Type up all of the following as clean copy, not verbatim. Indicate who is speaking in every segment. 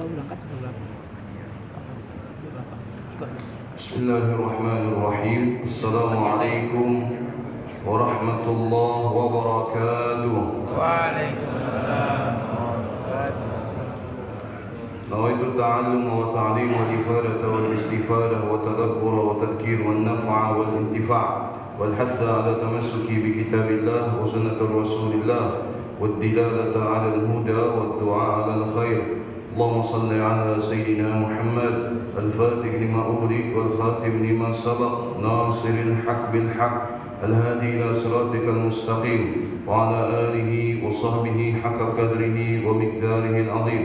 Speaker 1: Bismillahirrahmanirrahim. Assalamualaikum warahmatullahi wabarakatuh.
Speaker 2: Waalaikumsalam warahmatullahi
Speaker 1: نويت التعلم وتعليم والإفادة والاستفادة والتدبر والتذكير والنفع والانتفاع والحث على تمسك بكتاب الله وسنة رسول الله والدلالة على الهدى والدعاء على الخير. اللهم صل على سيدنا محمد الفاتح لما أغلق والخاتم لما سبق ناصر الحق بالحق الهادي إلى صراطك المستقيم وعلى آله وصحبه حق قدره ومقداره العظيم.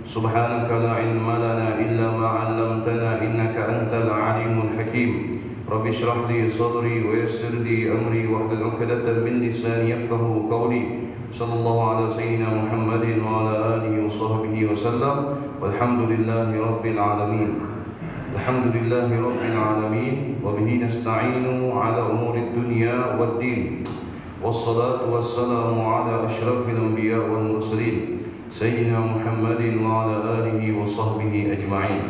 Speaker 1: سبحانك لا علم لنا إلا ما علمتنا إنك أنت العليم الحكيم. رب اشرح لي صدري ويسر لي أمري واحلل عقدة من لساني يفقهوا قولي. صلى الله على سيدنا محمد وعلى آله وصحبه وسلم والحمد لله رب العالمين. الحمد لله رب العالمين وبه نستعين على أمور الدنيا والدين والصلاة والسلام على أشرف الأنبياء والمرسلين سيدنا محمد وعلى آله وصحبه أجمعين.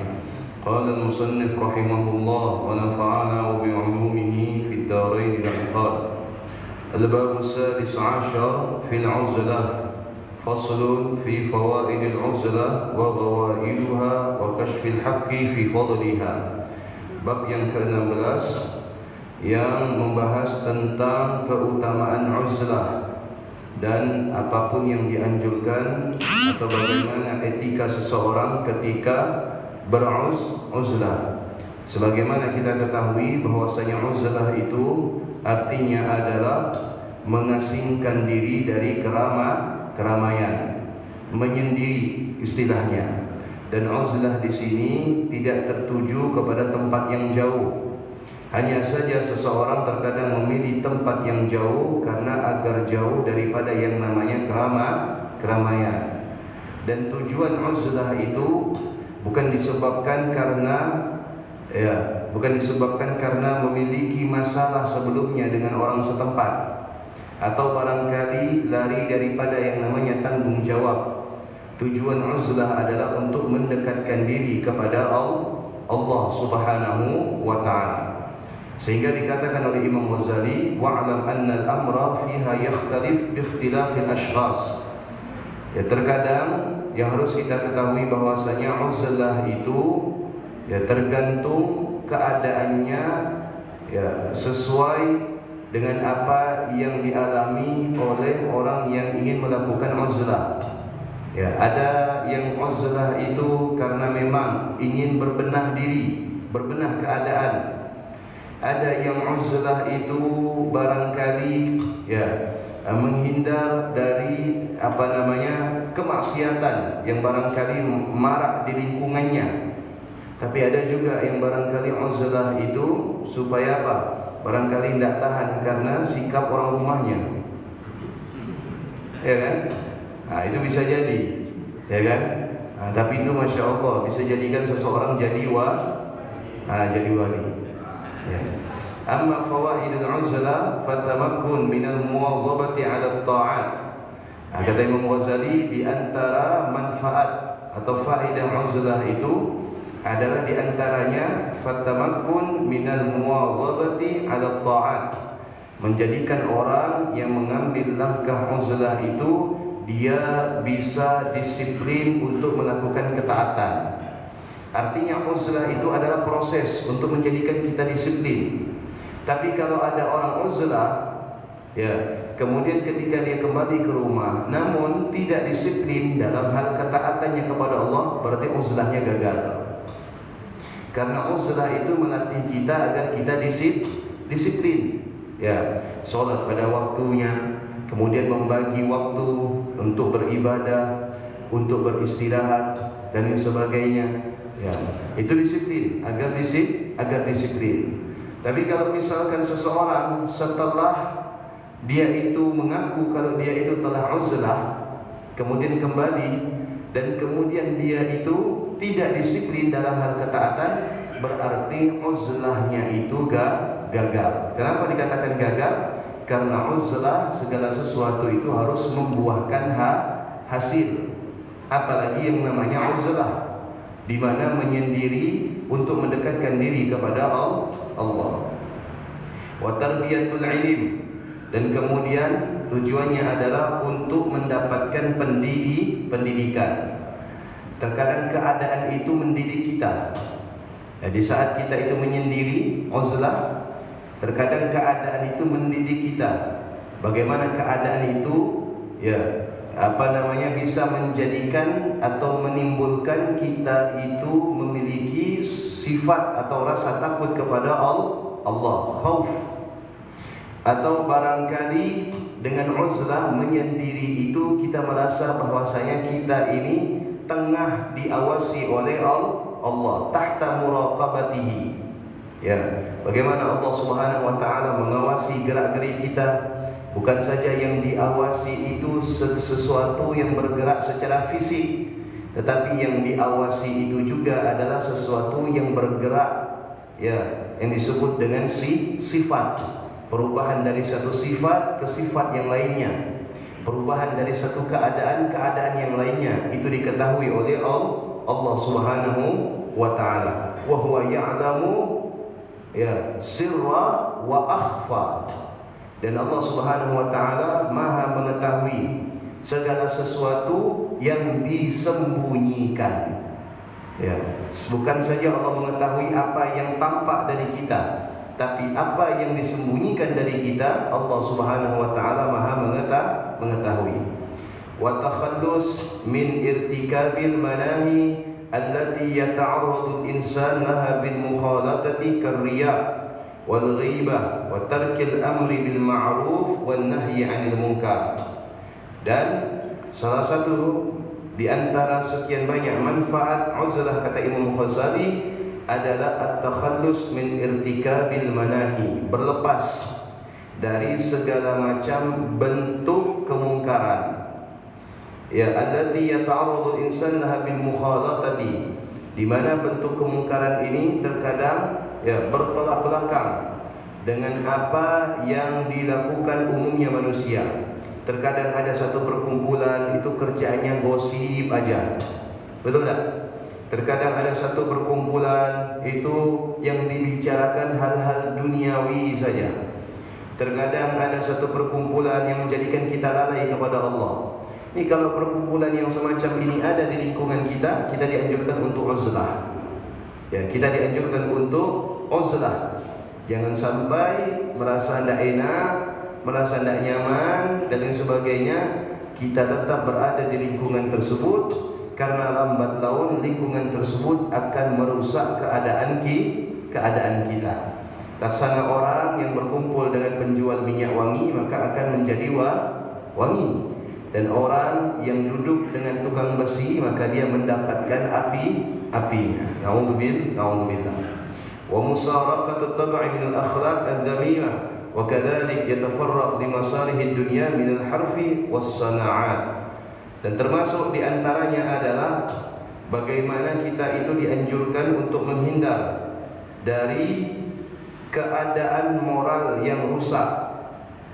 Speaker 1: قال المصنف رحمه الله ونفعنا بعلومه في الدارين العقاد. الباب السادس عشر في العزلة. فصل في فوائد العزلة وغوائلها وكشف الحق في فضلها. Bab yang ke-16 yang membahas tentang keutamaan uzlah dan apapun yang dianjurkan atau bagaimana etika seseorang ketika beruzlah. Sebagaimana kita ketahui bahwasanya uzlah itu artinya adalah mengasingkan diri dari keramaian, menyendiri istilahnya. Dan uzlah di sini tidak tertuju kepada tempat yang jauh. Hanya saja seseorang terkadang memilih tempat yang jauh karena agar jauh daripada yang namanya keramaian. Dan tujuan uzlah itu bukan disebabkan karena memiliki masalah sebelumnya dengan orang setempat, atau barangkali lari daripada yang namanya tanggung jawab. Tujuan uzlah adalah untuk mendekatkan diri kepada Allah Subhanahu wa ta'ala. Sehingga dikatakan oleh Imam Ghazali, wa'lam anna al-amra fiha yakhtalif bi ikhtilafil ashkhas. Ya, terkadang yang harus kita ketahui bahwasanya uzlah itu ya tergantung keadaannya, ya sesuai dengan apa yang dialami oleh orang yang ingin melakukan uzlah. Ya, ada yang uzlah itu karena memang ingin berbenah diri, berbenah keadaan. Ada yang uzlah itu barangkali ya menghindar dari kemaksiatan yang barangkali marak di lingkungannya. Tapi ada juga yang barangkali uzlah itu supaya apa? Barangkali tidak tahan karena sikap orang rumahnya. Ya kan? Nah, itu bisa jadi. Ya kan? Nah, tapi itu Masya Allah bisa jadikan seseorang jadi wali. Ya. Amma fawaidul uzlah fatamakkun minal muwazabati 'ala at-ta'at. Nah, kata Imam Ghazali, di antara manfaat atau faedah uzlah itu adalah di antaranya fatamakkun minal muwazabati 'ala at-ta'at. Menjadikan orang yang mengambil langkah uzlah itu dia bisa disiplin untuk melakukan ketaatan. Artinya uzlah itu adalah proses untuk menjadikan kita disiplin. Tapi kalau ada orang uzlah, ya, kemudian ketika dia kembali ke rumah, namun tidak disiplin dalam hal ketaatannya kepada Allah, berarti uzlahnya gagal. Karena uzlah itu melatih kita agar kita disiplin. Ya, sholat pada waktunya, kemudian membagi waktu untuk beribadah, untuk beristirahat dan sebagainya. Ya, itu disiplin, agar disiplin. Tapi kalau misalkan seseorang setelah dia itu mengaku kalau dia itu telah uzlah, kemudian kembali dan kemudian dia itu tidak disiplin dalam hal ketaatan, berarti uzlahnya itu gagal. Kenapa dikatakan gagal? Karena uzlah segala sesuatu itu harus membuahkan hasil. Apalagi yang namanya uzlah. di mana menyendiri untuk mendekatkan diri kepada Allah. Wa tarbiyatul ilm, dan kemudian tujuannya adalah untuk mendapatkan pendidikan. Terkadang keadaan itu mendidik kita. Di saat kita itu menyendiri, uzlah, terkadang keadaan itu mendidik kita. Bagaimana keadaan itu bisa menjadikan atau menimbulkan kita itu memiliki sifat atau rasa takut kepada Allah, khauf. Atau barangkali dengan uzlah menyendiri itu kita merasa bahwasanya kita ini tengah diawasi oleh Allah, tahta muraqabatihi. Bagaimana Allah Subhanahu wa taala mengawasi gerak-gerik kita. Bukan saja yang diawasi itu sesuatu yang bergerak secara fisik, tetapi yang diawasi itu juga adalah sesuatu yang bergerak, yang disebut dengan sifat. Perubahan dari satu sifat ke sifat yang lainnya, perubahan dari satu keadaan yang lainnya, itu diketahui oleh Allah Subhanahu wa taala. Wa huwa ya'lamu sirra wa akhfa. Dan Allah Subhanahu wa taala Maha mengetahui segala sesuatu yang disembunyikan. Bukan saja Allah mengetahui apa yang tampak dari kita, tapi apa yang disembunyikan dari kita, Allah Subhanahu wa taala Maha mengetahui. Wa takhallus min irtikabil manahi allati yata'arradu al-insan laha bil mukhalatati karriya wal ghibah wa tarkil amri bil ma'ruf wan nahyi 'anil munkar. Dan salah satu di antara sekian banyak manfaat uzlah, kata Imam Ghazali, adalah at-takhallus min irtikabil manahi, berlepas dari segala macam bentuk kemungkaran. Allati yata'arradu al-insan laha bil mukhalatati, di mana bentuk kemungkaran ini terkadang bertolak belakang dengan apa yang dilakukan umumnya manusia. Terkadang ada satu perkumpulan itu kerjaannya gosip aja, betul tak? Terkadang ada satu perkumpulan itu yang dibicarakan hal-hal duniawi saja. Terkadang ada satu perkumpulan yang menjadikan kita lalai kepada Allah. Ini kalau perkumpulan yang semacam ini ada di lingkungan kita, kita dianjurkan untuk uzlah. Kita dianjurkan untuk uzlah. Jangan sampai merasa tidak enak, merasa tidak nyaman dan lain sebagainya. Kita tetap berada di lingkungan tersebut, karena lambat laun lingkungan tersebut akan merusak keadaan kita. Laksana orang yang berkumpul dengan penjual minyak wangi, maka akan menjadi wangi. Dan orang yang duduk dengan tukang besi, maka dia mendapatkan apinya. Na'udzubillah. Wa musaraqatu at-tab'i min al-akhlaq adh-dhamimah wa kadzalik yatafarraq li masalih ad-dunya min al-harfi was-sana'at. Dan termasuk di antaranya adalah bagaimana kita itu dianjurkan untuk menghindar dari keadaan moral yang rusak.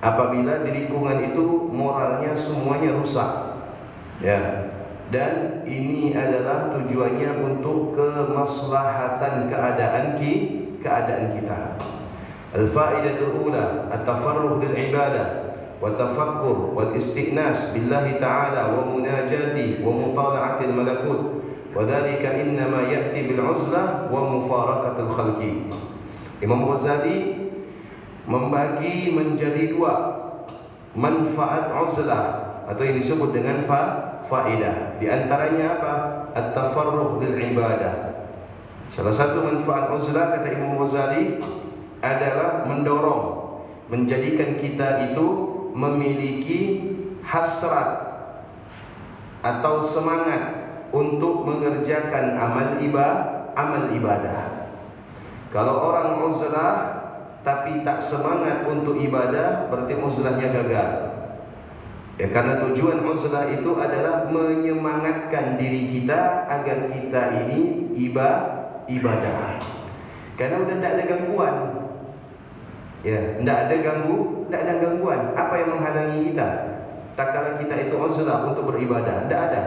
Speaker 1: Apabila di lingkungan itu moralnya semuanya rusak, dan ini adalah tujuannya untuk kemaslahatan keadaan kita. Al-faidatul ula at-tafarruh lil ibadah wa tafakkur wal istighnas billahi ta'ala wa munajati wa mutala'atil malakut, wa dhalika innama ya'ti bil uzlah wa mufaraqatil khalqi. Imam Ghazali membagi menjadi dua manfaat uzlah, atau yang disebut dengan faedah. Di antaranya apa? At-tafarruh lil ibadah. Salah satu manfaat uzlah, kata Imam Ghazali, adalah mendorong, menjadikan kita itu memiliki hasrat atau semangat untuk mengerjakan amal ibadah. Kalau orang uzlah tapi tak semangat untuk ibadah, berarti uzlahnya gagal. Karena tujuan uzlah itu adalah menyemangatkan diri kita agar kita ini ibadah. Karena udah tidak ada gangguan. Tidak ada gangguan. Apa yang menghalangi kita? Tak kala kita itu uzlah untuk beribadah, tidak ada.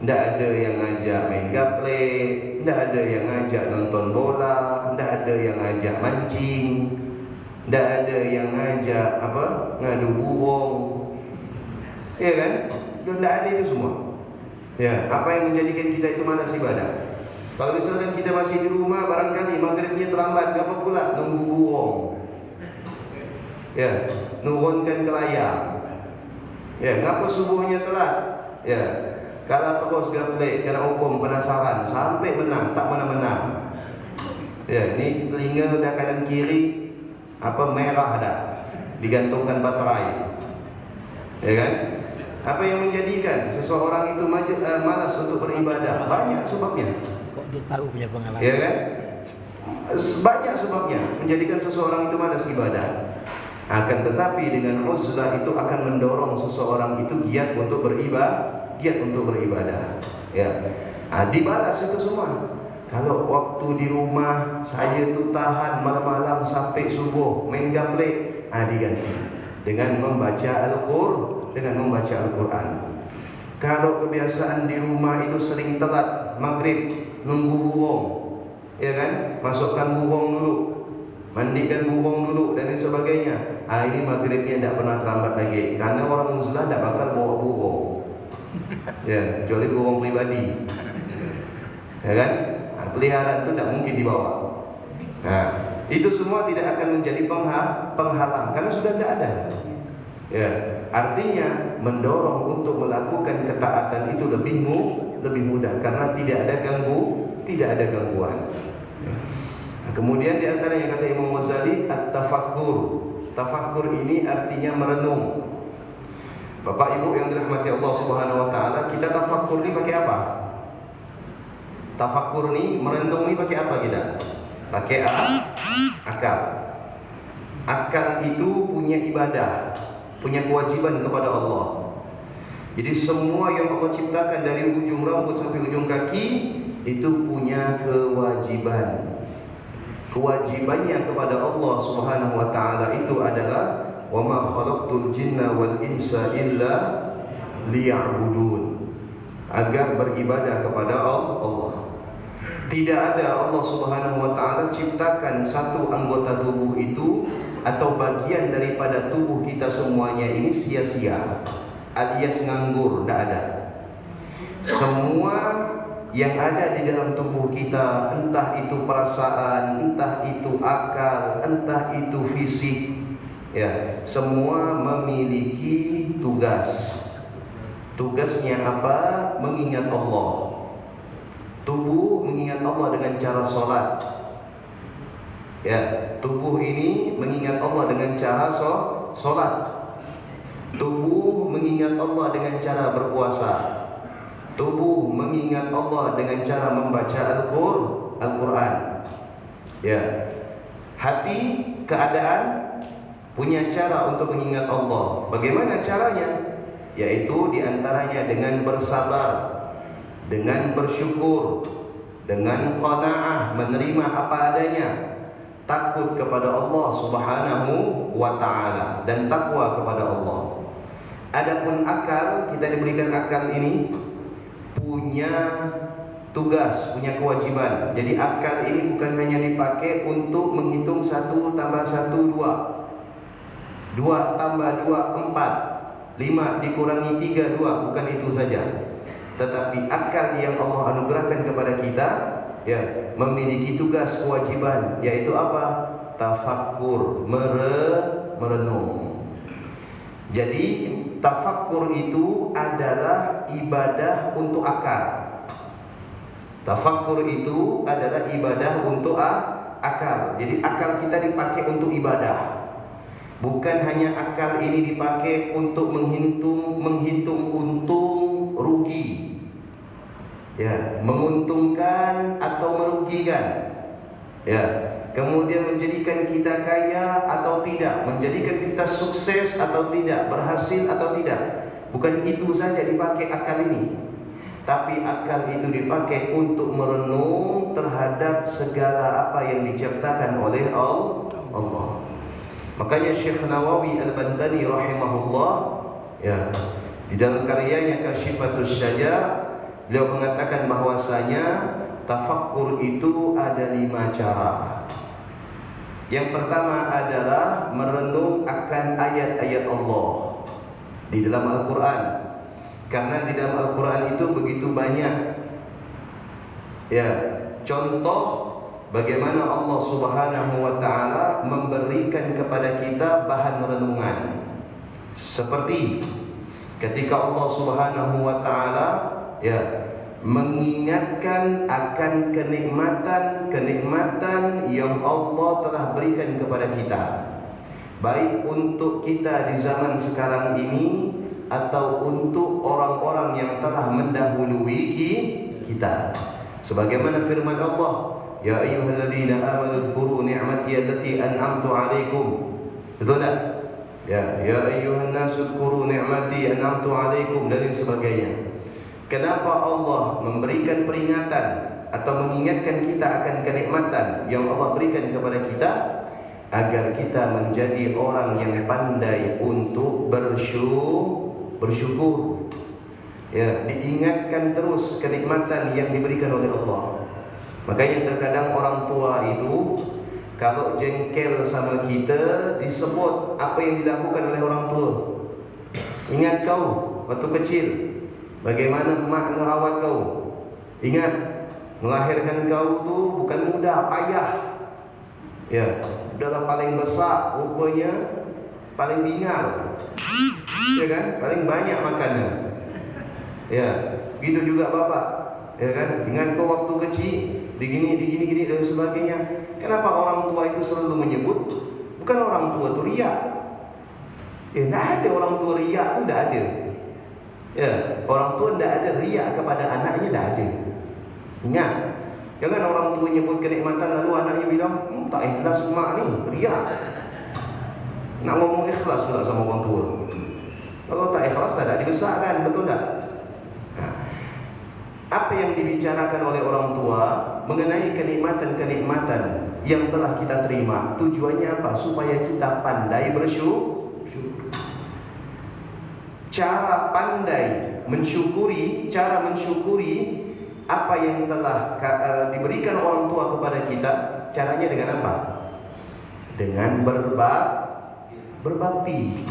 Speaker 1: Tidak ada yang ngajak main gaple, tidak ada yang ngajak nonton bola, tidak ada yang ngajak mancing, tidak ada yang ngajak ngadu burung, ya kan? Tidak ada itu semua. Ya, apa yang menjadikan kita itu malas ibadah? Kalau misalkan kita masih di rumah, barangkali maghribnya terlambat, apa pula nunggu burung, ya, nurunkan ke layar, ya, ngapa subuhnya telat, ya. Kalau terus gaplek, kena hukum penasaran sampai menang, tak menang-menang. Ya, ini telinga udah kanan kiri merah dah, digantungkan baterai. Ya kan? Apa yang menjadikan seseorang itu malas untuk beribadah? Banyak sebabnya.
Speaker 2: Kok dia tahu punya pengalaman?
Speaker 1: Ya kan? Banyak sebabnya menjadikan seseorang itu malas ibadah. Akan tetapi dengan uzlah itu akan mendorong seseorang itu giat untuk beribadah. Ya, dibalas itu semua. Kalau waktu di rumah saya tu tahan malam-malam sampai subuh main gaplek, diganti dengan membaca Al-Quran. Kalau kebiasaan di rumah itu sering telat maghrib nunggu burung, ya kan? Masukkan burung dulu, mandikan burung dulu dan lain sebagainya. Ini maghribnya tidak pernah terlambat lagi, karena orang uzlah tidak bakal bawa burung. Ya, kecuali burung pribadi, ya kan? Peliharaan itu tidak mungkin dibawa. Nah, itu semua tidak akan menjadi penghalang karena sudah tidak ada. Ya, artinya mendorong untuk melakukan ketaatan itu lebih mudah karena tidak ada gangguan. Nah, kemudian di antara yang kata Imam Ghazali, at-tafakkur. Tafakkur ini artinya merenung. Bapak Ibu yang dirahmati Allah Subhanahu wa taala, kita tafakkur ni pakai apa? Tafakkur ni, merenung ni pakai apa kita? Pakai akal. Akal itu punya ibadah, punya kewajiban kepada Allah. Jadi semua yang Allah ciptakan dari ujung rambut sampai ujung kaki itu punya kewajiban. Kewajibannya kepada Allah Subhanahu wa taala itu adalah wa ma khalaqtul jinna wal insa illa liya'budun, agar beribadah kepada Allah. Tidak ada Allah Subhanahu wa taala ciptakan satu anggota tubuh itu atau bagian daripada tubuh kita semuanya ini sia-sia alias nganggur, tidak ada. Semua yang ada di dalam tubuh kita, entah itu perasaan, entah itu akal, entah itu fisik, ya, semua memiliki tugas. Tugasnya apa? Mengingat Allah. Tubuh mengingat Allah dengan cara sholat. Ya, tubuh ini mengingat Allah dengan cara sholat. Tubuh mengingat Allah dengan cara berpuasa. Tubuh mengingat Allah dengan cara membaca Al-Quran. Ya, hati, keadaan punya cara untuk mengingat Allah. Bagaimana caranya? Yaitu diantaranya dengan bersabar, dengan bersyukur, dengan qanaah, menerima apa adanya, takut kepada Allah Subhanahu wa ta'ala, dan takwa kepada Allah. Adapun akal, kita diberikan akal ini punya tugas, punya kewajiban. Jadi akal ini bukan hanya dipakai untuk menghitung 1 tambah 1 2, 2 tambah 2 4, 5 dikurangi 3 2, bukan itu saja. Tetapi akal yang Allah anugerahkan kepada kita, ya, memiliki tugas kewajiban, yaitu apa? Tafakkur, merenung. Jadi tafakkur itu adalah ibadah untuk akal. Tafakkur itu adalah ibadah untuk akal. Jadi akal kita dipakai untuk ibadah. Bukan hanya akal ini dipakai untuk menghitung untung rugi, ya, menguntungkan atau merugikan, ya, kemudian menjadikan kita kaya atau tidak, menjadikan kita sukses atau tidak, berhasil atau tidak. Bukan itu saja dipakai akal ini, tapi akal itu dipakai untuk merenung terhadap segala apa yang diciptakan oleh Allah. Makanya Syekh Nawawi Al-Bantani rahimahullah, ya, di dalam karyanya Kasyifatus Syaja, Beliau mengatakan bahwasanya tafakkur itu ada 5 cara. Yang pertama adalah merenung akan ayat-ayat Allah di dalam Al-Quran. Karena di dalam Al-Quran itu begitu banyak contoh bagaimana Allah Subhanahu wa ta'ala memberikan kepada kita bahan renungan. Seperti ketika Allah Subhanahu wa ta'ala mengingatkan akan kenikmatan yang Allah telah berikan kepada kita, baik untuk kita di zaman sekarang ini atau untuk orang-orang yang telah mendahului kita. Sebagaimana firman Allah, ya ayyuhalladzina amanu dzkuru ni'mati allati an'amtu 'alaikum. Betul tak? Ya ayyuhan nasu dzkuru ni'mati an'amtu 'alaikum dan sebagainya. Kenapa Allah memberikan peringatan atau mengingatkan kita akan kenikmatan yang Allah berikan kepada kita? Agar kita menjadi orang yang pandai untuk bersyukur. Diingatkan terus kenikmatan yang diberikan oleh Allah. Makanya terkadang orang tua itu kalau jengkel sama kita, disebut apa yang dilakukan oleh orang tua. Ingat kau waktu kecil, bagaimana mak merawat kau. Ingat, melahirkan kau tu bukan mudah, payah. Udahlah paling besar, rupanya paling bingal. Kan? Paling banyak makannya. Begitu juga bapak. Kan? Ingat kau waktu kecil, digini dan sebagainya. Kenapa orang tua itu selalu menyebut? Bukan orang tua tu riak. Tidak ada orang tua riak tu, tidak ada. Orang tua tidak ada riak kepada anaknya, tidak ada. Ingat, jangan orang tua nyebut kenikmatan lalu anaknya bilang, tak ikhlas mak ni, riak. Nak ngomong ikhlas pula sama orang tua. Kalau tak ikhlas tak ada dibesarkan, betul tak? Apa yang dibicarakan oleh orang tua mengenai kenikmatan-kenikmatan yang telah kita terima, tujuannya apa? Supaya kita pandai bersyukur. Cara pandai mensyukuri, cara mensyukuri apa yang telah diberikan orang tua kepada kita, caranya dengan apa? Dengan berbakti.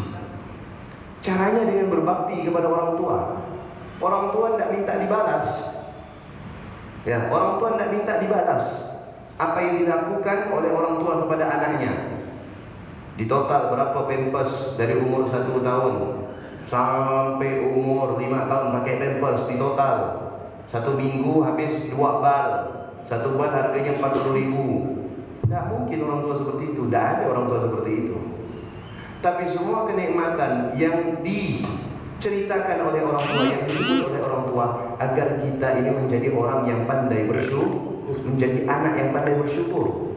Speaker 1: Caranya dengan berbakti kepada orang tua. Orang tua tidak minta dibalas. Orang tua tidak minta dibalas apa yang dilakukan oleh orang tua kepada anaknya. Di total berapa pampers dari umur 1 tahun sampai umur 5 tahun pakai pampers di total. 1 minggu habis 2 bal. 1 bal harganya 40.000. Tidak mungkin orang tua seperti itu. Tidak ada orang tua seperti itu. Tapi semua kenikmatan yang diceritakan oleh orang tua, yang disebut oleh orang tua, agar kita ini menjadi orang yang pandai bersyukur, menjadi anak yang pandai bersyukur.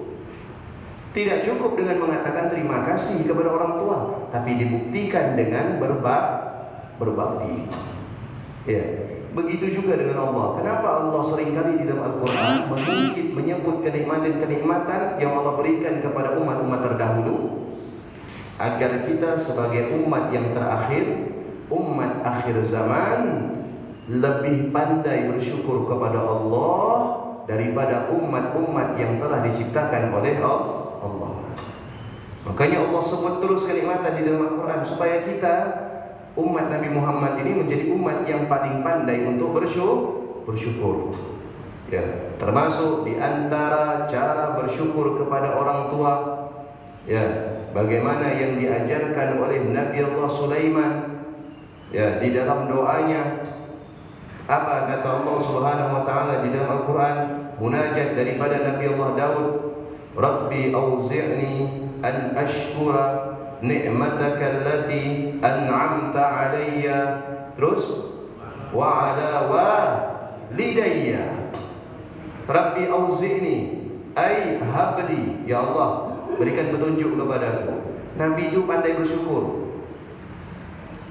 Speaker 1: Tidak cukup dengan mengatakan terima kasih kepada orang tua, tapi dibuktikan dengan berbakti. Begitu juga dengan Allah. Kenapa Allah seringkali di dalam Al-Quran menyebut kenikmatan-kenikmatan yang Allah berikan kepada umat-umat terdahulu, agar kita sebagai umat yang terakhir, umat akhir zaman, lebih pandai bersyukur kepada Allah daripada umat-umat yang telah diciptakan oleh Allah. Makanya Allah sebut terus kenikmatan di dalam Al-Quran supaya kita, umat Nabi Muhammad ini, menjadi umat yang paling pandai untuk bersyukur. Termasuk di antara cara bersyukur kepada orang tua, bagaimana yang diajarkan oleh Nabi Allah Sulaiman di dalam doanya. Apa kata Allah Subhanahu wa ta'ala di dalam Al-Quran, munajat daripada Nabi Allah Daud, Rabbi auzi'ni an ashkura ni'mataka allati an'amta alayya, terus wa ala walidayya. Rabbi auzi'ni ay habli, ya Allah berikan petunjuk kepadaku. Nabi itu pandai bersyukur.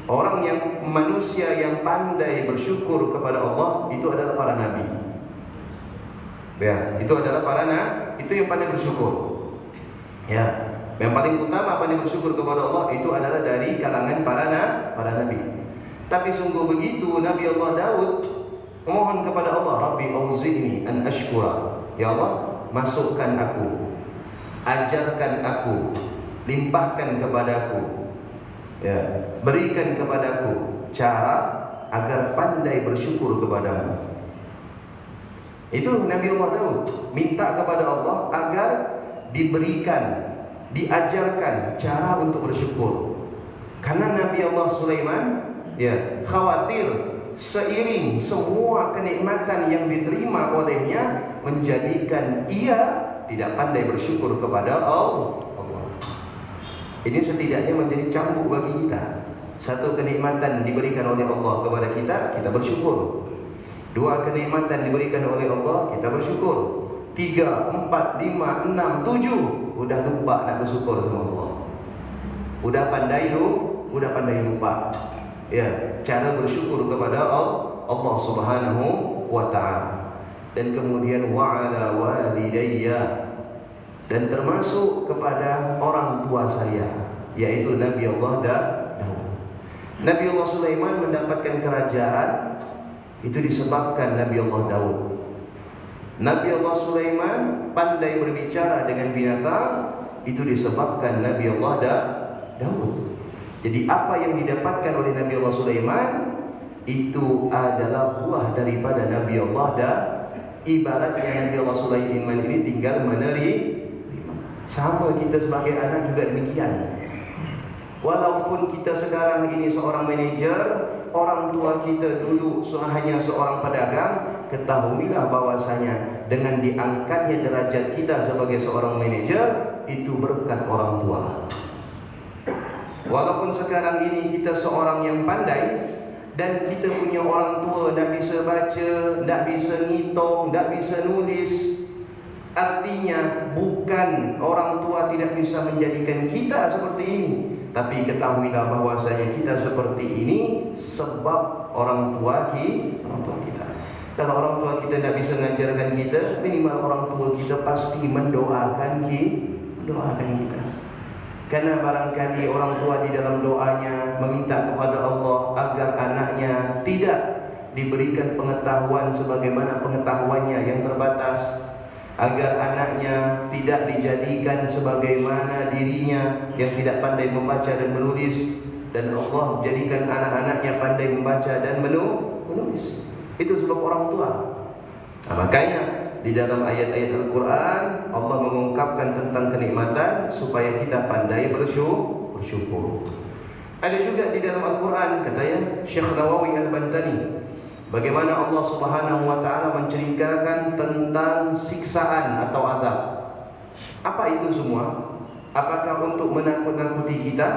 Speaker 1: Orang yang manusia yang pandai bersyukur kepada Allah itu adalah para nabi. Itu adalah itu yang pandai bersyukur. Yang paling utama pandai bersyukur kepada Allah itu adalah dari kalangan para nabi. Tapi sungguh begitu Nabi Allah Daud Memohon kepada Allah, Rabbi auzi'ni an ashkura. Ya Allah, masukkan aku, ajarkan aku, limpahkan kepadaku, ya, berikan kepadaku cara agar pandai bersyukur kepadamu. Itu Nabi Allah Daud minta kepada Allah agar diberikan, diajarkan cara untuk bersyukur. Karena Nabi Allah Sulaiman, ya, khawatir seiring semua kenikmatan yang diterima olehnya menjadikan ia tidak pandai bersyukur kepada Allah. Ini setidaknya menjadi cambuk bagi kita. Satu kenikmatan diberikan oleh Allah kepada kita, kita bersyukur. Dua kenikmatan diberikan oleh Allah, kita bersyukur. 3, 4, 5, 6, 7 udah lupa nak bersyukur sama Allah. Udah pandai lupa. Ya, cara bersyukur kepada Allah Subhanahu wa ta'ala. Dan kemudian wa'ala walidayya, dan termasuk kepada orang tua saya, yaitu Nabi Allah Daud. Nabi Allah Sulaiman mendapatkan kerajaan itu disebabkan Nabi Allah Daud. Nabi Allah Sulaiman pandai berbicara dengan binatang itu disebabkan Nabi Allah Daud. Jadi apa yang didapatkan oleh Nabi Allah Sulaiman itu adalah buah daripada Nabi Allah Daud. Ibaratnya Nabi Allah Sulaiman ini tinggal menerima. Sama kita sebagai anak juga demikian. Walaupun kita sekarang ini seorang manajer, orang tua kita dulu hanya seorang pedagang, ketahuilah bahwasanya dengan diangkatnya derajat kita sebagai seorang manajer itu berkat orang tua. Walaupun sekarang ini kita seorang yang pandai dan kita punya orang tua tak bisa baca, tak bisa ngitung, tak bisa nulis, artinya bukan orang tua tidak bisa menjadikan kita seperti ini, tapi ketahuilah bahwasanya kita seperti ini sebab orang tua kita. Kalau orang tua kita tidak bisa mengajarkan kita, minimal orang tua kita pasti mendoakan kita. Karena barangkali orang tua di dalam doanya meminta kepada Allah agar anaknya tidak diberikan pengetahuan sebagaimana pengetahuannya yang terbatas, agar anaknya tidak dijadikan sebagaimana dirinya yang tidak pandai membaca dan menulis, dan Allah jadikan anak-anaknya pandai membaca dan menulis. Itu sebab orang tua. Makanya di dalam ayat-ayat Al-Quran Allah mengungkapkan tentang kenikmatan supaya kita pandai bersyukur. Ada juga di dalam Al-Quran, katanya Syekh Nawawi Al-Bantani, bagaimana Allah Subhanahu wa ta'ala menceritakan tentang siksaan atau azab. Apa itu semua? Apakah untuk menakut-nakuti kita?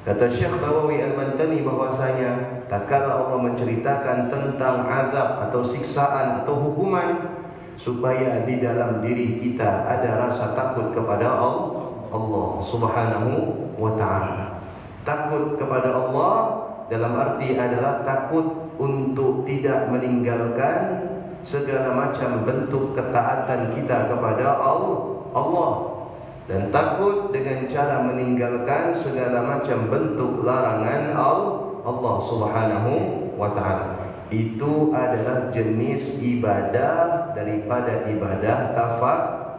Speaker 1: Kata Syekh Nawawi Al-Bantani bahwasanya tatkala Allah menceritakan tentang azab atau siksaan atau hukuman, supaya di dalam diri kita ada rasa takut kepada Allah Subhanahu wa ta'ala. Takut kepada Allah dalam arti adalah takut untuk tidak meninggalkan segala macam bentuk ketaatan kita kepada Allah, dan takut dengan cara meninggalkan segala macam bentuk larangan Allah Subhanahu wa ta'ala. Itu adalah jenis ibadah daripada ibadah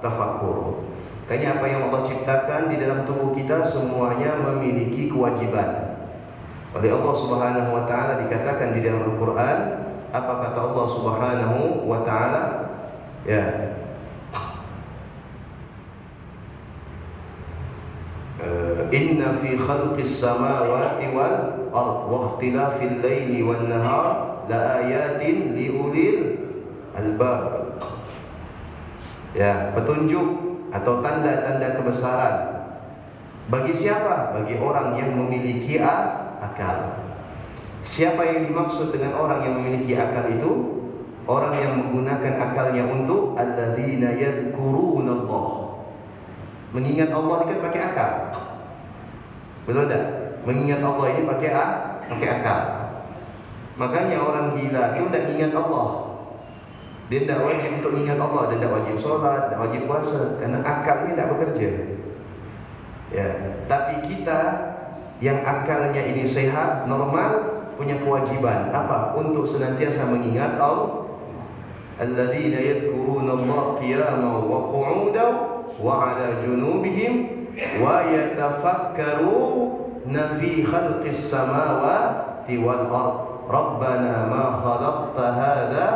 Speaker 1: tafakkur. Makanya apa yang Allah ciptakan di dalam tubuh kita semuanya memiliki kewajiban. Oleh Allah Subhanahu wa ta'ala dikatakan di dalam Al-Quran, apa kata Allah Subhanahu wa ta'ala? Ya. Inna fi khalqis samawati wal ard wa ikhtilafil laili wan nahar la ayatin liulil albab. Ya, petunjuk atau tanda-tanda kebesaran bagi siapa? Bagi orang yang memiliki akal. Siapa yang dimaksud dengan orang yang memiliki akal itu? Orang yang menggunakan akalnya untuk alladzina yadhkurunallah. Mengingat Allah ini kan pakai akal. Betul tak? Mengingat Allah ini pakai akal. Makanya orang gila dia tidak ingat Allah. Dia tidak wajib untuk ingat Allah. Dia tidak wajib solat, tidak wajib puasa, karena akalnya tidak bekerja. Ya, tapi kita yang akalnya ini sehat, normal, punya kewajiban apa? Untuk senantiasa mengingat Allah. Alladzina yadhkuruna Allah qiyaman wa qu'udan wa 'ala junubihim wa yatafakkaruna fi khalqis samawati wal ard. Rabbana ma khalaqta hadza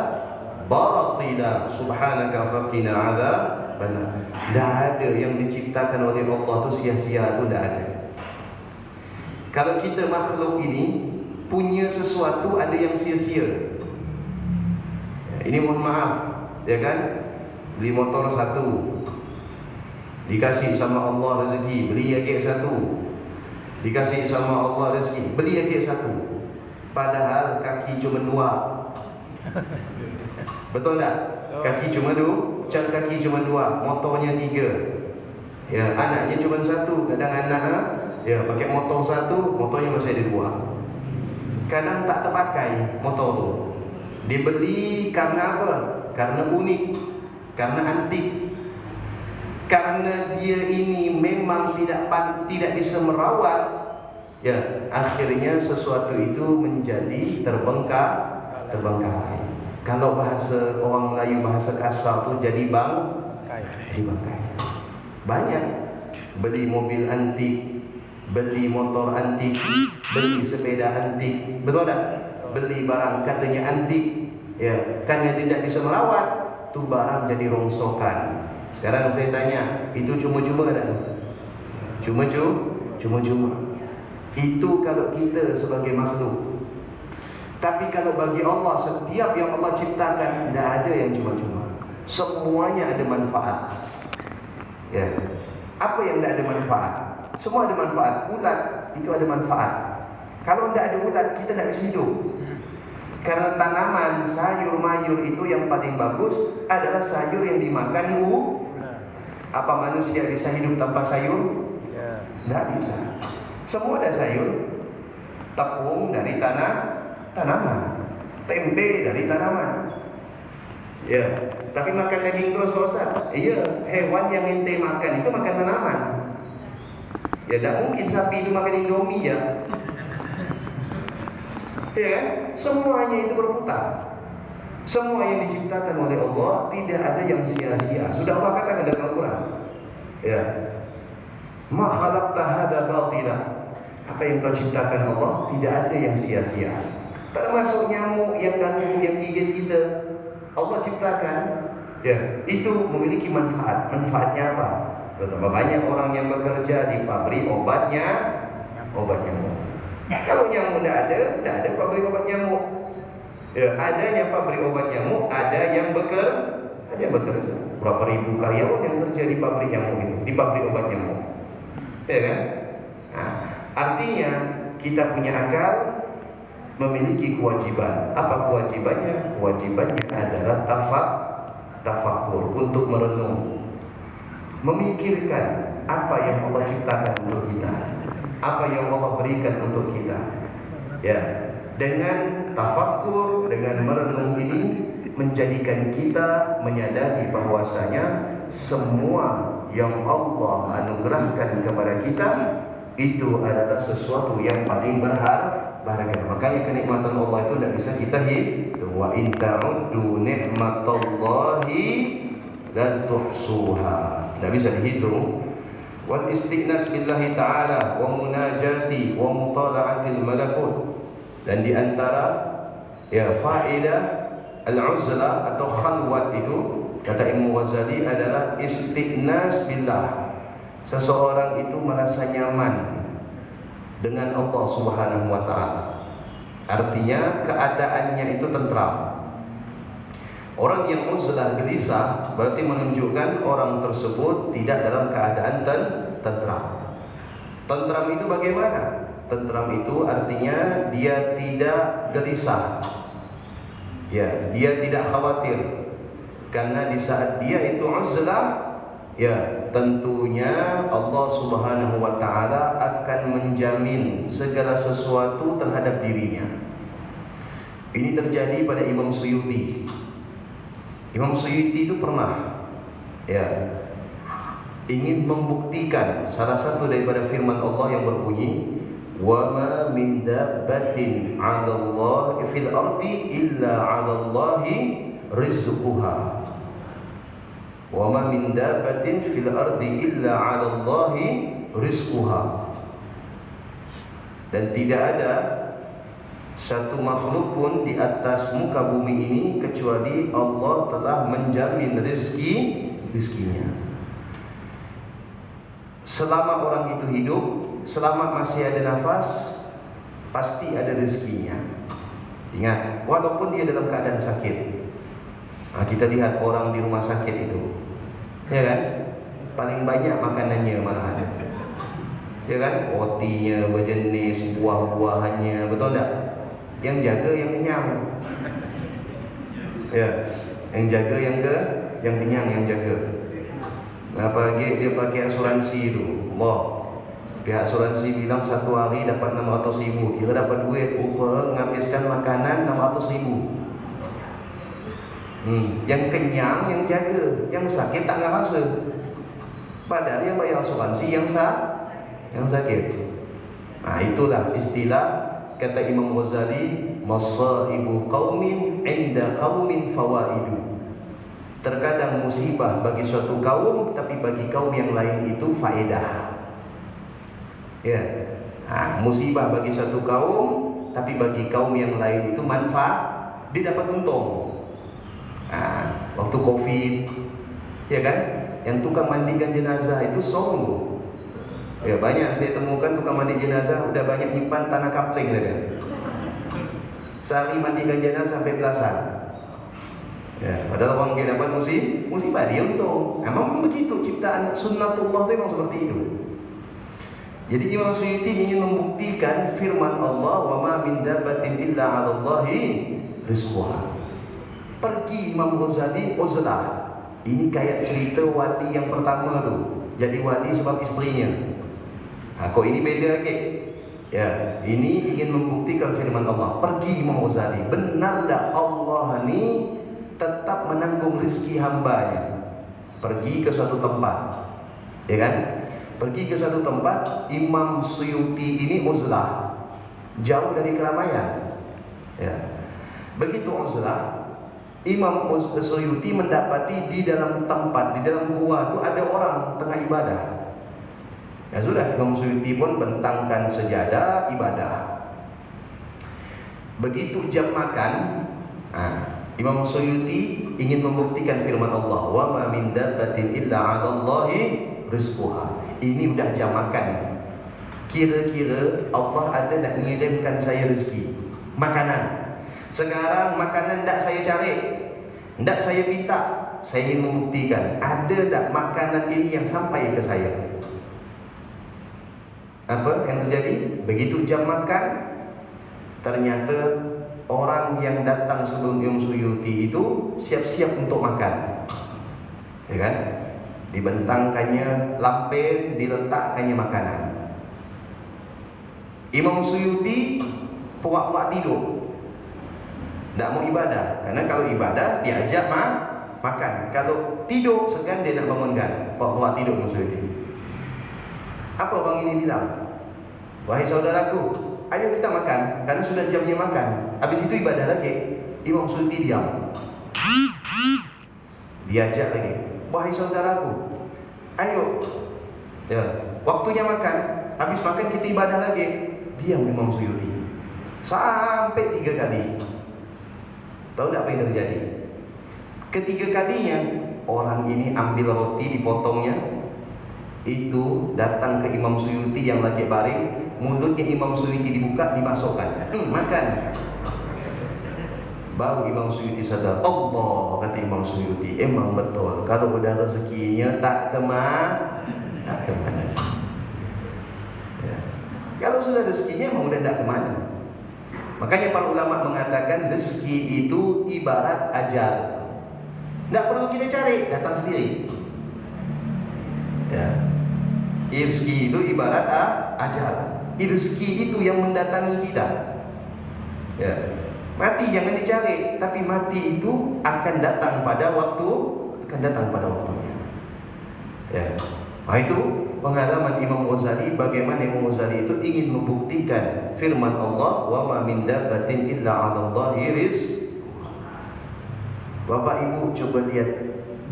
Speaker 1: batila subhanaka faqina 'adzabannar. Tidak ada yang diciptakan oleh Allah tu sia-sia, tu tidak ada. Kalau kita makhluk ini punya sesuatu ada yang sia-sia. Ini mohon maaf, ya kan? Beli motor satu, dikasih sama Allah rezeki, beli lagi satu. Dikasih sama Allah rezeki, beli lagi satu. Padahal kaki cuma dua. Betul tak? Kaki cuma dua, kaki cuma dua, motornya tiga. Ya, anaknya cuma satu. Kadang anak ya pakai motor satu, motornya masih ada dua. Kadang tak terpakai motor tu. Dibeli karena apa? Karena unik, karena antik. Karena dia ini memang tidak bisa merawat, ya akhirnya sesuatu itu menjadi terbengkalai. Kalau bahasa orang Melayu, bahasa kasar tu jadi dibangkai. Banyak beli mobil antik, beli motor antik, beli sepeda antik, betul tak? Beli barang katanya antik, ya kan yang tidak bisa merawat, tu barang jadi rongsokan. Sekarang saya tanya, itu cuma-cuma tak? Cuma-cuma. Itu kalau kita sebagai makhluk. Tapi kalau bagi Allah, setiap yang Allah ciptakan tidak ada yang cuma-cuma. Semuanya ada manfaat. Ya. Apa yang tidak ada manfaat? Semua ada manfaat. Ulat itu ada manfaat. Kalau tidak ada ulat, kita tidak bisa hidup. Karena tanaman, sayur mayur itu yang paling bagus adalah sayur yang dimakan Apa manusia bisa hidup tanpa sayur? Tidak bisa. Semua ada sayur. Tepung dari tanaman, tempe dari tanaman. Ya, tapi makan daging terus-terusan. Iya, hewan yang ente makan itu makan tanaman. Ya, tidak mungkin sapi itu makan indomie ya. Ya kan? Semuanya itu berputar. Semua yang diciptakan oleh Allah tidak ada yang sia-sia. Sudah Allah katakan dalam Al-Quran. Ya. Ma khalaqta hadza batila. Apa yang kau ciptakan Allah tidak ada yang sia-sia. Termasuk nyamuk yang ganggu, yang gigit kita, Allah ciptakan. Ya, itu memiliki manfaat. Manfaatnya apa? Betapa banyak orang yang bekerja di pabrik obat nyamuk. Kalau nyamuk tidak ada pabrik obat nyamuk. Ya, adanya pabrik obat nyamuk, ada yang bekerja. Berapa ribu karyawan yang kerja di pabrik nyamuk itu, di pabrik obat nyamuk. Ya kan? Nah, artinya kita punya akal, memiliki kewajiban. Apa kewajibannya? Kewajibannya adalah tafakkur, untuk merenung, memikirkan apa yang Allah ciptakan untuk kita, apa yang Allah berikan untuk kita. Ya, dengan tafakkur, dengan merenung ini menjadikan kita menyadari bahwasanya semua yang Allah anugerahkan kepada kita itu adalah sesuatu yang paling berharga. Makanya kenikmatan Allah itu tidak bisa kita hitung. Wa in ta'uddu ni'matallahi la tuhsuha. Tidak bisa dihitung. Wal istighnas billahi ta'ala wa munajati wa mutala'atil malakut. Dan di antara ya faedah al-uzlah atau khalwat itu, kata Imam Ghazali, adalah istighnas billah. Seseorang itu merasa nyaman dengan Allah Subhanahu wa ta'ala. Artinya keadaannya itu tentram. Orang yang uzlah, gelisah, berarti menunjukkan orang tersebut tidak dalam keadaan tentram. Tentram itu bagaimana? Tentram itu artinya dia tidak gelisah. Ya, dia tidak khawatir. Karena di saat dia itu uzlah, ya tentunya Allah Subhanahu wa ta'ala akan menjamin segala sesuatu terhadap dirinya. Ini terjadi pada Imam Suyuti. Imam Suyuti itu pernah ya ingin membuktikan salah satu daripada firman Allah yang berbunyi Wa ma min dabbatin 'ala Allah fil ardi illa 'ala Allahi rizquha. Wa ma min dabbatin fil ardi illa 'ala Allahi rizquha. Dan tidak ada satu makhluk pun di atas muka bumi ini kecuali Allah telah menjamin rizkinya. Selama orang itu hidup, selama masih ada nafas, pasti ada rizkinya. Ingat, walaupun dia dalam keadaan sakit. Kita lihat orang di rumah sakit itu, ya kan? Paling banyak makanannya malahan, ya kan? Rotinya berjenis, buah-buahannya, betul tak? Yang jaga yang kenyang, ya, yang jaga yang kenyang, yang jaga. Apalagi dia pakai asuransi itu, Allah. Pihak asuransi bilang 1 hari dapat 600.000, kira dapat duit, menghabiskan makanan 600.000. Yang kenyang yang jaga, yang sakit tak ngerasa. Padahal yang bayar asuransi yang sakit. Nah, itulah istilah kata Imam Ghazali, masaibu qaumin 'inda qaumin fawaidu. Terkadang musibah bagi suatu kaum, tapi bagi kaum yang lain itu faedah. Ya. Musibah bagi suatu kaum, tapi bagi kaum yang lain itu manfaat, dia dapat untung. Waktu Covid, ya kan, yang tukang mandikan jenazah itu sombong. Ya, banyak saya temukan tukang mandi jenazah udah banyak nyimpan tanah kapling dia. Sehari mandikan jenazah sampai belasan. Ya, padahal orang dia dapat musibah dia untung. Emang begitu ciptaan sunnatullah itu memang seperti itu. Jadi Imam Suyuti ingin membuktikan firman Allah, wa ma min dabbatin illa 'ala Allahi rizquha. Pergi Imam Ghazali uzlah. Ini kayak cerita wali yang pertama tu. Jadi wali sebab istrinya. Kok ini beda lagi? Ya, ini ingin membuktikan firman Allah. Pergi Imam Ghazali. Benar tak Allah ni tetap menanggung rezeki hambanya? Pergi ke suatu tempat, ya kan? Pergi ke suatu tempat, Imam Suyuti ini uzlah, jauh dari keramaian. Ya. Begitu uzlah, Imam Suyuti mendapati di dalam tempat, di dalam gua itu ada orang tengah ibadah. Ya sudah, Imam Suyuti pun bentangkan sejadah ibadah. Begitu jam makan, Imam Suyuti ingin membuktikan firman Allah, wa ma min dabbatin illa 'ala Allahi rizquha. Ini udah jam makan. Kira-kira Allah ada nak mengirimkan saya rezeki, makanan. Sekarang makanan tak saya cari, tak saya minta. Saya ingin membuktikan ada tak makanan ini yang sampai ke saya. Apa yang terjadi? Begitu jam makan, ternyata orang yang datang sebelum Imam Suyuti itu siap-siap untuk makan, ya kan? Dibentangkannya lampen, diletakkannya makanan. Imam Suyuti puak-puak tidur, tak mau ibadah. Karena kalau ibadah diajak makan. Kalau tidur segan dia nak bangunkan. Puak-puak tidur Imam Suyuti. Apa bang ini bilang? Wahai saudaraku, ayo kita makan, karena sudah jamnya makan. Habis itu ibadah lagi. Imam Suyuti diam. Diajak lagi. Wahai saudaraku, ayo, ya, waktunya makan. Habis makan kita ibadah lagi. Diam Imam Suyuti sampai 3 kali. Tahu tak apa yang terjadi? Ketiga kalinya orang ini ambil roti, dipotongnya, itu datang ke Imam Suyuti yang lagi baring. Mulutnya Imam Suyuti dibuka, dimasukkan, makan. Baru Imam Suyuti sadar, Allah, kata Imam Suyuti, emang betul, kalau udah rezekinya tak kemana. Ya. Kalau sudah rezekinya memang udah tak kemana. Makanya para ulama mengatakan rezeki itu ibarat ajal, tak perlu kita cari, datang sendiri. Ya. Rezeki itu ibarat ajal. Rezeki itu yang mendatangi kita. Ya. Mati jangan dicari, tapi mati itu akan datang pada waktunya. Ya. Nah itu pengalaman Imam Ghazali, bagaimana Imam Ghazali itu ingin membuktikan firman Allah, wa ma min dabbatin illa 'ala Allahi rizquha. Bapak Ibu coba lihat,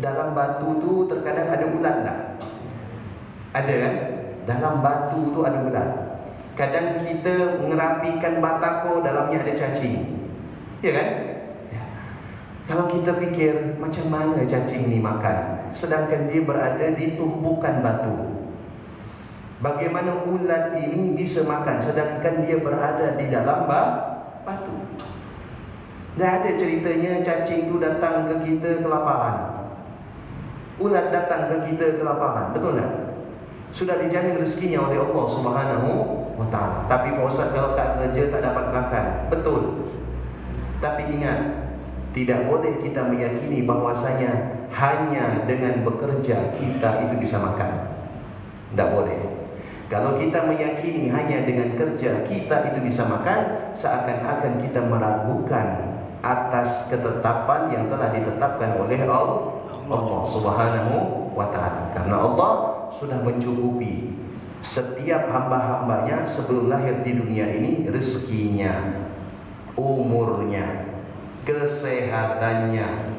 Speaker 1: dalam batu tu terkadang ada ulat tak? Ada kan? Dalam batu tu ada ulat. Kadang kita ngerapikan batako, dalamnya ada cacing. Ya kan? Ya. Kalau kita fikir macam mana cacing ni makan, sedangkan dia berada di tumpukan batu. Bagaimana ulat ini bisa makan sedangkan dia berada di dalam batu? Tak ada ceritanya cacing tu datang ke kita kelaparan, ulat datang ke kita kelaparan. Betul tak? Sudah dijamin rezekinya oleh Allah Subhanahu wa ta'ala. Tapi Pak Ustaz, kalau tak kerja tak dapat makan. Betul. Tapi ingat, tidak boleh kita meyakini bahwasanya hanya dengan bekerja kita itu bisa makan. Tidak boleh. Kalau kita meyakini hanya dengan kerja kita itu bisa makan, seakan-akan kita meragukan atas ketetapan yang telah ditetapkan oleh Allah Subhanahu wa ta'ala. Karena Allah sudah mencukupi setiap hamba-hambanya sebelum lahir di dunia ini, rezekinya, umurnya, kesehatannya,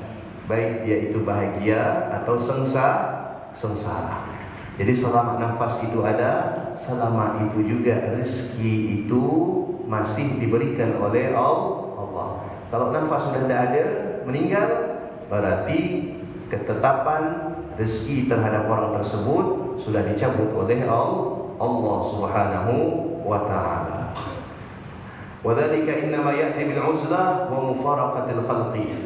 Speaker 1: baik dia itu bahagia atau sengsara. Jadi selama nafas itu ada, selama itu juga rezeki itu masih diberikan oleh Allah. Kalau nafas sudah tidak ada, meninggal, berarti ketetapan rezeki terhadap orang tersebut sudah dicabut oleh Allah Subhanahu wa ta'ala. Wa dzalika innama ya'ti bil 'uzlah wa mufaraqatil khalqi.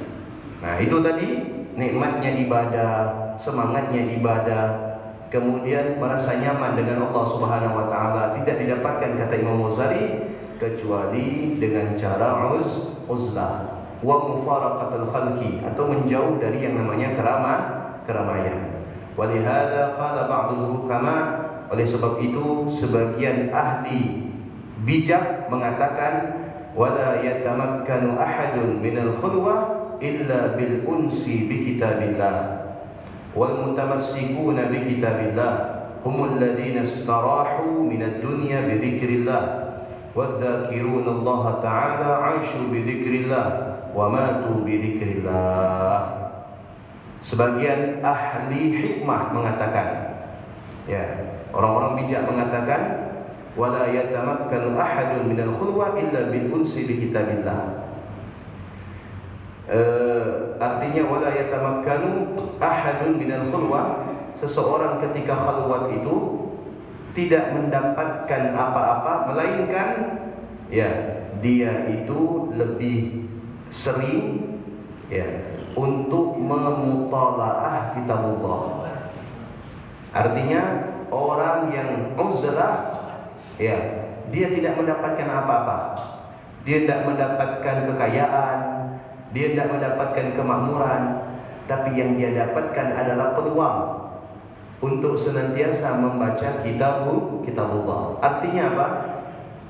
Speaker 1: Nah, itu tadi nikmatnya ibadah, semangatnya ibadah, kemudian merasa nyaman dengan Allah Subhanahu wa ta'ala tidak didapatkan, kata Imam Ghazali, kecuali dengan cara uzlah wa mufaraqatil khalqi, atau menjauh dari yang namanya keramaian. Walihada qala ba'dul hukama, oleh sebab itu sebagian ahli bijak mengatakan, wala yatamakkanu ahadun minal khulwah illa bil unsi bi kitabillah wal mutamassikuna bi kitabillah humul ladzina istarahu minad dunya bi dzikrillah wadzakiruna Allah ta'ala 'aishu bi dzikrillah wa matu bi dzikrillah. Sebagian ahli hikmah mengatakan, ya, orang-orang bijak mengatakan, wala yatamakkanu ahadun minal khulwah illa bil unsi bi kitabillah. Artinya wala yatamakkanu ahadun minal khulwah, seseorang ketika khalwat itu tidak mendapatkan apa-apa melainkan, ya, dia itu lebih sering, ya, untuk memutalaah kitabullah. Artinya orang yang uzlah, ya, dia tidak mendapatkan apa-apa. Dia tidak mendapatkan kekayaan, dia tidak mendapatkan kemakmuran, tapi yang dia dapatkan adalah peluang untuk senantiasa membaca kitabullah. Artinya apa?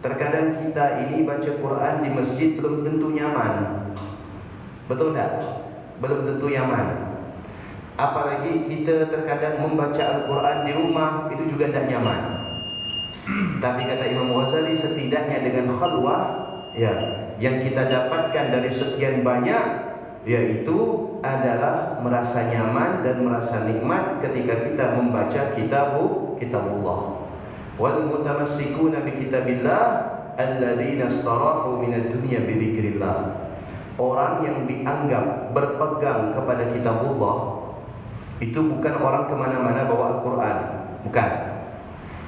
Speaker 1: Terkadang kita ini baca Quran di masjid belum tentu nyaman. Betul tak? Belum tentu nyaman. Apalagi kita terkadang membaca Al-Quran di rumah, itu juga tidak nyaman. Tapi kata Imam Ghazali, setidaknya dengan khalwah, ya, yang kita dapatkan dari sekian banyak, yaitu adalah merasa nyaman dan merasa nikmat ketika kita membaca kitabullah. Wal mutamassikuna bi kitabillah alladzina istarahu minad dunya bi dzikrillah. Orang yang dianggap berpegang kepada kitabullah itu bukan orang kemana-mana bawa Al-Quran, bukan.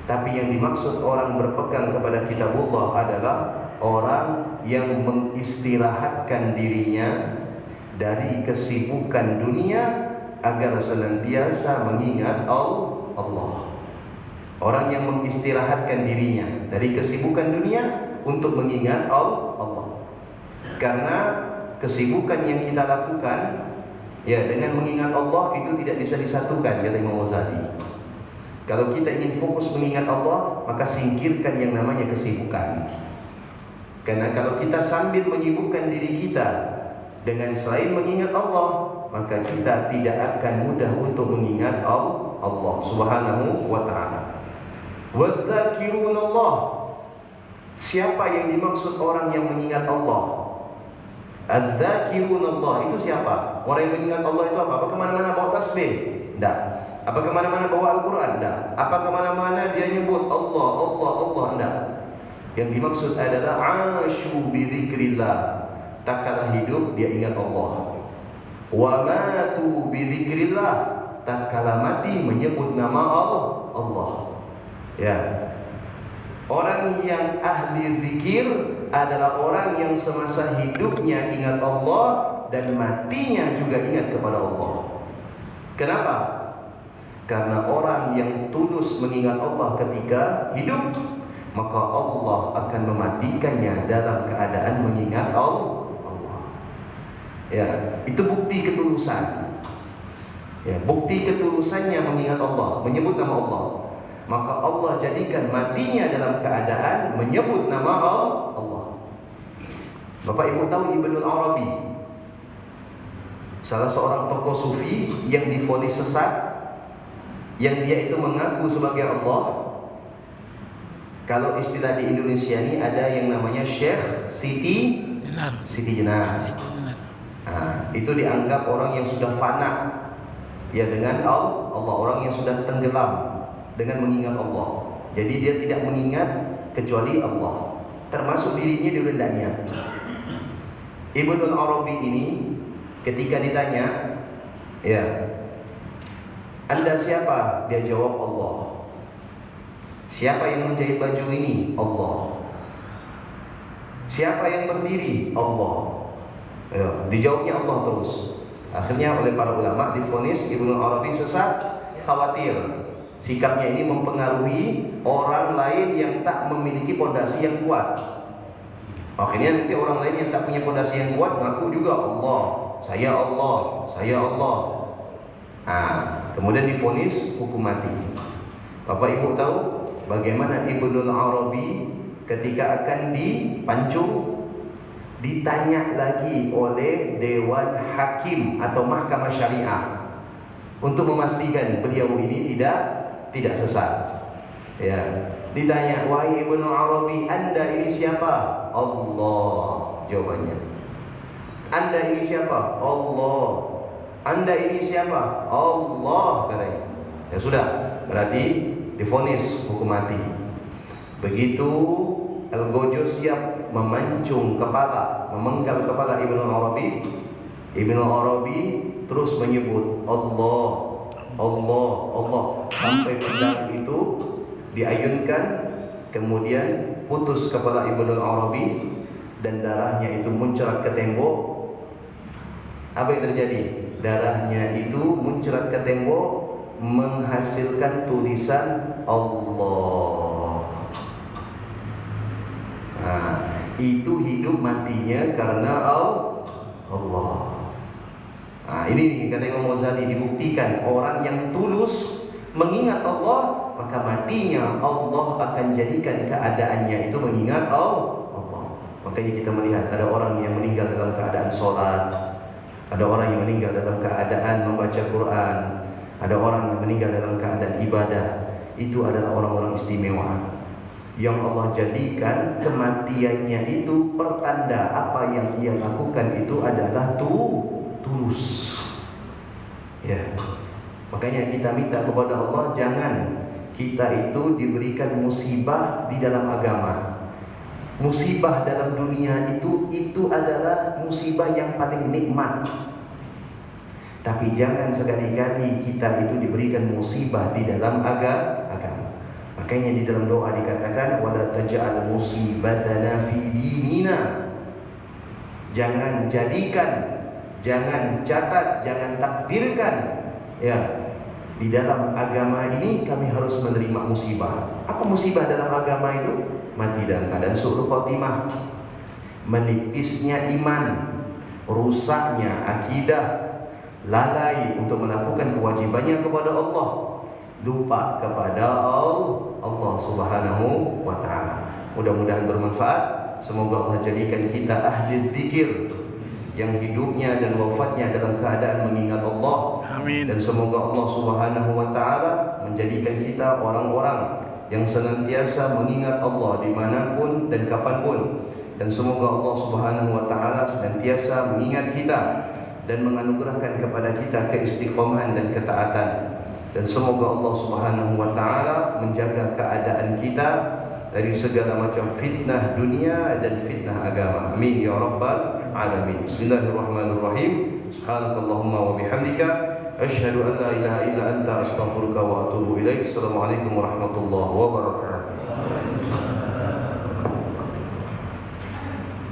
Speaker 1: Tapi yang dimaksud orang berpegang kepada kitabullah adalah orang yang mengistirahatkan dirinya dari kesibukan dunia agar senantiasa mengingat Allah. Orang yang mengistirahatkan dirinya dari kesibukan dunia untuk mengingat Allah. Karena kesibukan yang kita lakukan, ya, dengan mengingat Allah itu tidak bisa disatukan, kata Imam Ghazali. Kalau kita ingin fokus mengingat Allah, maka singkirkan yang namanya kesibukan. Karena kalau kita sambil menyibukkan diri kita dengan selain mengingat Allah, maka kita tidak akan mudah untuk mengingat Allah Subhanahu wa ta'ala. Wadzakirunallah. Siapa yang dimaksud orang yang mengingat Allah? Adzakirunallah itu siapa? Orang yang mengingat Allah itu apa? Apa kemana-mana bawa tasbih? Tidak. Apa kemana-mana bawa Al-Quran? Tidak. Apa kemana-mana dia nyebut Allah, Allah, Allah? Tidak. Yang dimaksud adalah asyu bidzikrillah. Tak kala hidup dia ingat Allah. Wa matu bidzikrillah. Tak kala mati menyebut nama Allah. Ya. Orang yang ahli zikir adalah orang yang semasa hidupnya ingat Allah dan matinya juga ingat kepada Allah. Kenapa? Karena orang yang tulus mengingat Allah ketika hidup, maka Allah akan mematikannya dalam keadaan mengingat Allah. Ya, itu bukti ketulusan. Ya, bukti ketulusannya mengingat Allah, menyebut nama Allah. Maka Allah jadikan matinya dalam keadaan menyebut nama Allah. Bapak Ibu tahu Ibnul Arabi, salah seorang tokoh sufi yang divonis sesat, yang dia itu mengaku sebagai Allah. Kalau istilah di Indonesia ini ada yang namanya Syekh Siti Jenar. Nah, itu dianggap orang yang sudah fana ya dengan Allah, orang yang sudah tenggelam dengan mengingat Allah. Jadi dia tidak mengingat kecuali Allah, termasuk dirinya di rendahnya. Ibnul Arabi ini ketika ditanya, ya, Anda siapa? Dia jawab Allah. Siapa yang menjahit baju ini? Allah. Siapa yang berdiri? Allah. Ya, dijawabnya Allah terus. Akhirnya oleh para ulama divonis Ibnul Arabi sesat, khawatir sikapnya ini mempengaruhi orang lain yang tak memiliki pondasi yang kuat. Akhirnya nanti orang lain yang tak punya pondasi yang kuat ngaku juga Allah, saya Allah, saya Allah. Nah, kemudian divonis hukum mati. Bapak Ibu tahu bagaimana Ibnul Arabi ketika akan dipancung ditanya lagi oleh Dewan Hakim atau Mahkamah Syariah untuk memastikan beliau ini tidak sesat. Ya, ditanya, wahai Ibnu Arabi, Anda ini siapa? Allah, jawabannya. Anda ini siapa? Allah. Anda ini siapa? Allah, katanya. Ya sudah, berarti divonis hukum mati. Begitu Al-Gojo siap memenggal kepala Ibnu Arabi, Ibnu Arabi terus menyebut Allah, Allah, Allah sampai pedang itu diayunkan, kemudian putus kepala Ibnu Arabi dan darahnya itu muncrat ke tembok. Apa yang terjadi? Darahnya itu muncrat ke tembok menghasilkan tulisan Allah. Nah, itu hidup matinya karena Allah. Nah, ini kata Imam Ghazali dibuktikan orang yang tulus mengingat Allah, maka matinya Allah akan jadikan keadaannya itu mengingat Allah. Makanya kita melihat ada orang yang meninggal dalam keadaan sholat, ada orang yang meninggal dalam keadaan membaca Quran, ada orang yang meninggal dalam keadaan ibadah. Itu adalah orang-orang istimewa yang Allah jadikan kematiannya itu pertanda apa yang ia lakukan itu adalah tulus. Ya, makanya kita minta kepada Allah jangan kita itu diberikan musibah di dalam agama. Musibah dalam dunia itu adalah musibah yang paling nikmat. Tapi jangan sekali-kali kita itu diberikan musibah di dalam agama. Makanya di dalam doa dikatakan wala taj'al musibatana fi dinina. Jangan jadikan, jangan catat, jangan takdirkan ya di dalam agama ini kami harus menerima musibah. Apa musibah dalam agama itu? Mati dalam keadaan su'ul khotimah, menipisnya iman, rusaknya akidah, lalai untuk melakukan kewajibannya kepada Allah, lupa kepada Allah Subhanahu wa ta'ala. Mudah-mudahan bermanfaat. Semoga Allah jadikan kita ahli zikir yang hidupnya dan wafatnya dalam keadaan mengingat Allah.
Speaker 2: Amin.
Speaker 1: Dan semoga Allah Subhanahu wa ta'ala menjadikan kita orang-orang yang senantiasa mengingat Allah dimanapun dan kapanpun. Dan semoga Allah Subhanahu wa Ta'ala senantiasa mengingat kita dan menganugerahkan kepada kita keistiqomahan dan ketaatan. Dan semoga Allah Subhanahu wa Ta'ala menjaga keadaan kita dari segala macam fitnah dunia dan fitnah agama. Amin ya rabbal alamin. Bismillahirrahmanirrahim. Subhanakallahumma wa bihamdika asyhadu an la ilaha illa anta astaghfiruka wa atubu ilaik. Assalamualaikum warahmatullahi wabarakatuh.